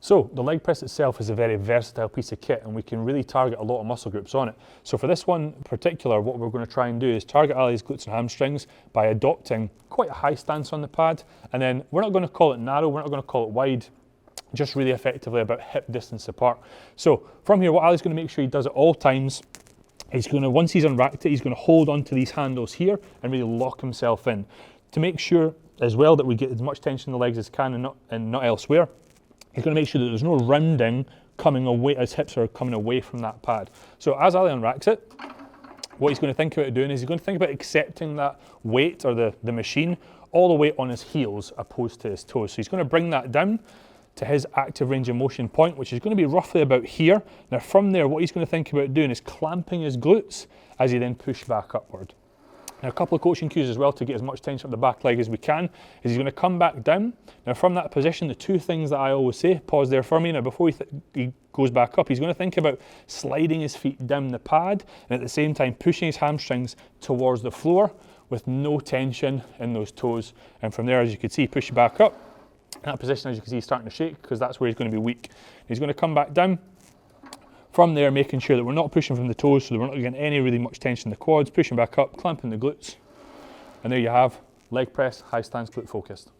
So the leg press itself is a very versatile piece of kit, and we can really target a lot of muscle groups on it. So for this one in particular, what we're going to try and do is target Ali's glutes and hamstrings by adopting quite a high stance on the pad, and then we're not going to call it narrow, we're not going to call it wide, just really effectively about hip distance apart. So from here, what Ali's going to make sure he does at all times, he's going to, once he's unracked it, he's going to hold onto these handles here and really lock himself in to make sure as well that we get as much tension in the legs as can and not elsewhere. He's going to make sure that there's no rounding coming away as hips are coming away from that pad. So as Ali unracks it, what he's going to think about doing is he's going to think about accepting that weight or the machine all the way on his heels opposed to his toes. So he's going to bring that down to his active range of motion point, which is going to be roughly about here. Now from there, what he's going to think about doing is clamping his glutes as he then push back upward. Now a couple of coaching cues as well to get as much tension up the back leg as we can is he's going to come back down. Now from that position, the two things that I always say, pause there for me, now before he goes back up, he's going to think about sliding his feet down the pad and at the same time pushing his hamstrings towards the floor with no tension in those toes. And from there, as you can see, push back up. That position, as you can see, he's starting to shake because that's where he's going to be weak. He's going to come back down. From there, making sure that we're not pushing from the toes, so that we're not getting any really much tension in the quads, pushing back up, clamping the glutes. And there you have leg press, high stance, glute focused.